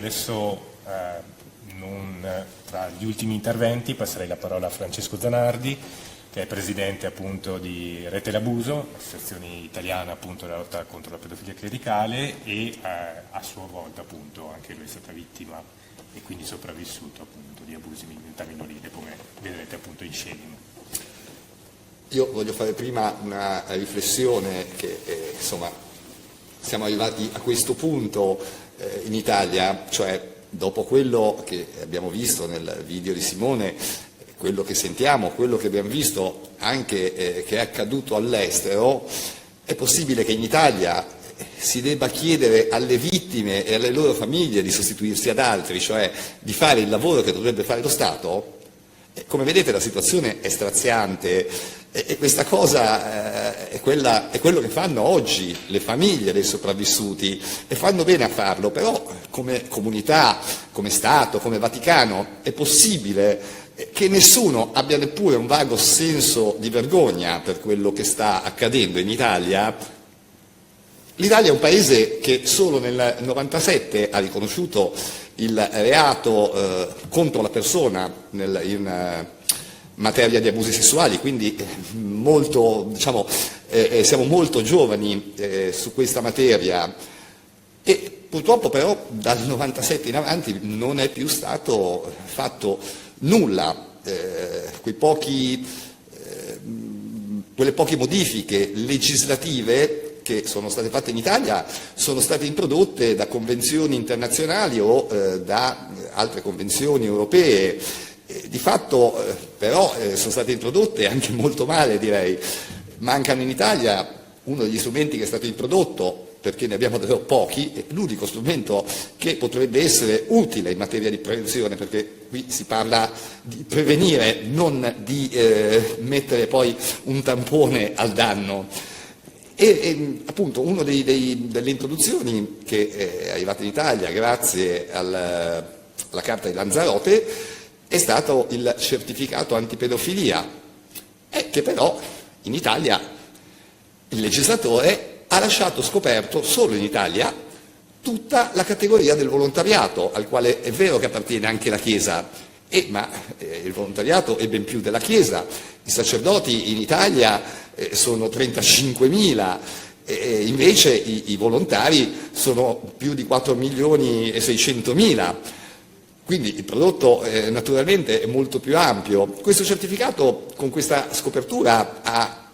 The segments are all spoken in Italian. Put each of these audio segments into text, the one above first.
adesso tra gli ultimi interventi passerei la parola a Francesco Zanardi, che è presidente appunto di Rete l'Abuso, associazione italiana appunto della lotta contro la pedofilia clericale, e a sua volta appunto anche lui è stata vittima e quindi sopravvissuto appunto di abusi in età minorile, come vedrete appunto in scena. Io voglio fare prima una riflessione che insomma siamo arrivati a questo punto in Italia, cioè dopo quello che abbiamo visto nel video di Simone, quello che sentiamo, quello che abbiamo visto anche che è accaduto all'estero, è possibile che in Italia si debba chiedere alle vittime e alle loro famiglie di sostituirsi ad altri, cioè di fare il lavoro che dovrebbe fare lo Stato? Come vedete la situazione è straziante e questa cosa è quello che fanno oggi le famiglie dei sopravvissuti e fanno bene a farlo, però come comunità, come Stato, come Vaticano è possibile che nessuno abbia neppure un vago senso di vergogna per quello che sta accadendo in Italia. L'Italia è un paese che solo nel 97 ha riconosciuto il reato contro la persona in materia di abusi sessuali, quindi molto, siamo molto giovani su questa materia e purtroppo però dal 97 in avanti non è più stato fatto nulla. Quelle poche modifiche legislative che sono state fatte in Italia sono state introdotte da convenzioni internazionali o da altre convenzioni europee. Di fatto però sono state introdotte anche molto male, direi. Mancano in Italia uno degli strumenti che è stato introdotto, perché ne abbiamo davvero pochi, è l'unico strumento che potrebbe essere utile in materia di prevenzione, perché qui si parla di prevenire, non di mettere poi un tampone al danno. E appunto una delle introduzioni che è arrivata in Italia grazie alla Carta di Lanzarote è stato il certificato antipedofilia, che però in Italia il legislatore ha lasciato scoperto solo in Italia tutta la categoria del volontariato, al quale è vero che appartiene anche la Chiesa, ma il volontariato è ben più della Chiesa. I sacerdoti in Italia sono 35.000, invece i volontari sono più di 4.600.000. Quindi il prodotto naturalmente è molto più ampio. Questo certificato con questa scopertura ha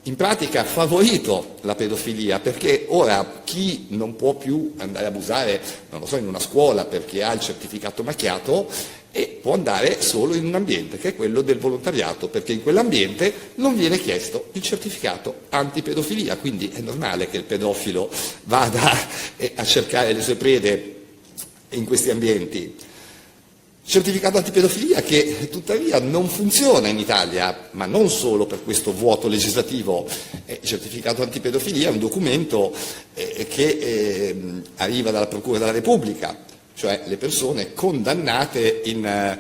in pratica favorito la pedofilia, perché ora chi non può più andare a abusare, non lo so, in una scuola perché ha il certificato macchiato, e può andare solo in un ambiente che è quello del volontariato, perché in quell'ambiente non viene chiesto il certificato antipedofilia, quindi è normale che il pedofilo vada a cercare le sue prede in questi ambienti. Certificato antipedofilia che tuttavia non funziona in Italia, ma non solo per questo vuoto legislativo. Il certificato antipedofilia è un documento che arriva dalla Procura della Repubblica, cioè le persone condannate in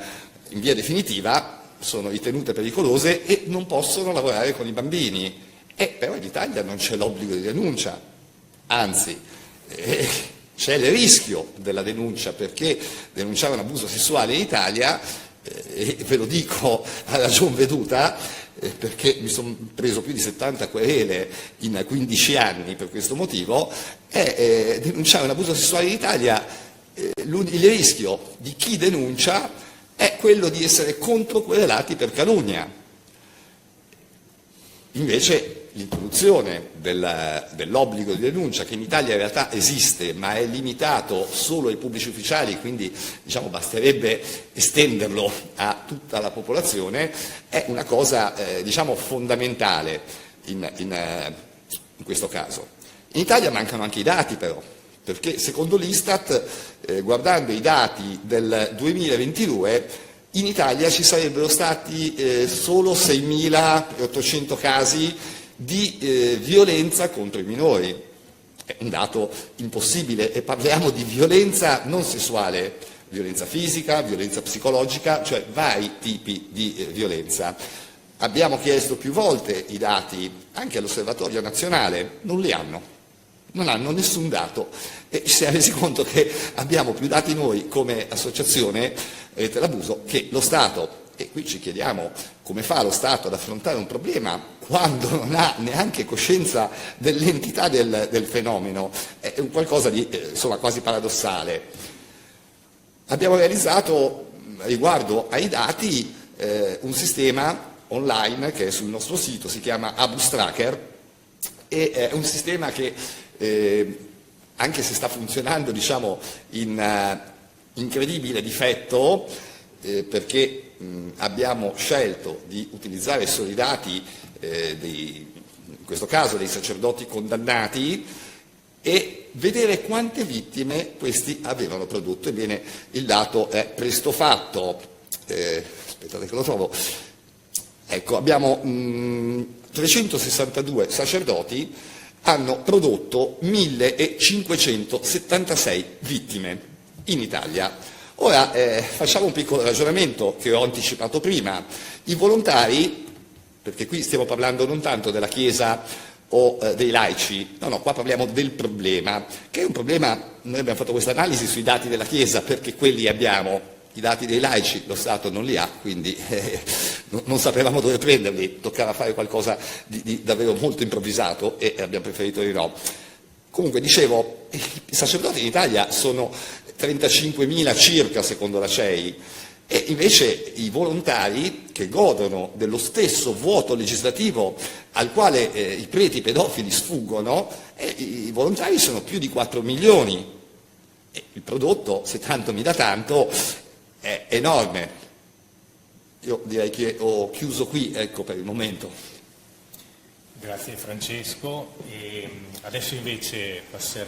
via definitiva sono ritenute pericolose e non possono lavorare con i bambini. Però in Italia non c'è l'obbligo di denuncia, anzi c'è il rischio della denuncia, perché denunciare un abuso sessuale in Italia, e ve lo dico a ragion veduta, perché mi sono preso più di 70 querele in 15 anni per questo motivo, denunciare un abuso sessuale in Italia, il rischio di chi denuncia è quello di essere controquerelati per calunnia. Invece l'introduzione dell'obbligo di denuncia, che in Italia in realtà esiste ma è limitato solo ai pubblici ufficiali, quindi basterebbe estenderlo a tutta la popolazione, è una cosa fondamentale in questo caso. In Italia mancano anche i dati però, perché secondo l'Istat, guardando i dati del 2022, in Italia ci sarebbero stati solo 6.800 casi di violenza contro i minori. È un dato impossibile, e parliamo di violenza non sessuale, violenza fisica, violenza psicologica, cioè vari tipi di violenza. Abbiamo chiesto più volte i dati anche all'Osservatorio nazionale, non li hanno. non hanno nessun dato e ci si è resi conto che abbiamo più dati noi come associazione Rete l'Abuso che lo Stato. E qui ci chiediamo come fa lo Stato ad affrontare un problema quando non ha neanche coscienza dell'entità del fenomeno. È un qualcosa di insomma, quasi paradossale. Abbiamo realizzato riguardo ai dati un sistema online che è sul nostro sito, si chiama Abus Tracker, e è un sistema che anche se sta funzionando diciamo, in incredibile difetto, perché abbiamo scelto di utilizzare solo i dati, in questo caso dei sacerdoti condannati, e vedere quante vittime questi avevano prodotto. Ebbene, il dato è presto fatto. Aspettate che lo trovo. Ecco, abbiamo 362 sacerdoti hanno prodotto 1576 vittime in Italia. Ora facciamo un piccolo ragionamento che ho anticipato prima. I volontari, perché qui stiamo parlando non tanto della Chiesa o dei laici, no, qua parliamo del problema, che è un problema, noi abbiamo fatto questa analisi sui dati della Chiesa perché quelli abbiamo. I dati dei laici lo Stato non li ha, quindi non sapevamo dove prenderli, toccava fare qualcosa di davvero molto improvvisato e abbiamo preferito di no. Comunque, dicevo, i sacerdoti in Italia sono 35.000 circa secondo la CEI, e invece i volontari che godono dello stesso vuoto legislativo al quale i preti pedofili sfuggono, i volontari sono più di 4 milioni. E il prodotto, se tanto mi dà tanto, è enorme. Io direi che ho chiuso qui, ecco, per il momento. Grazie Francesco. E adesso invece passerei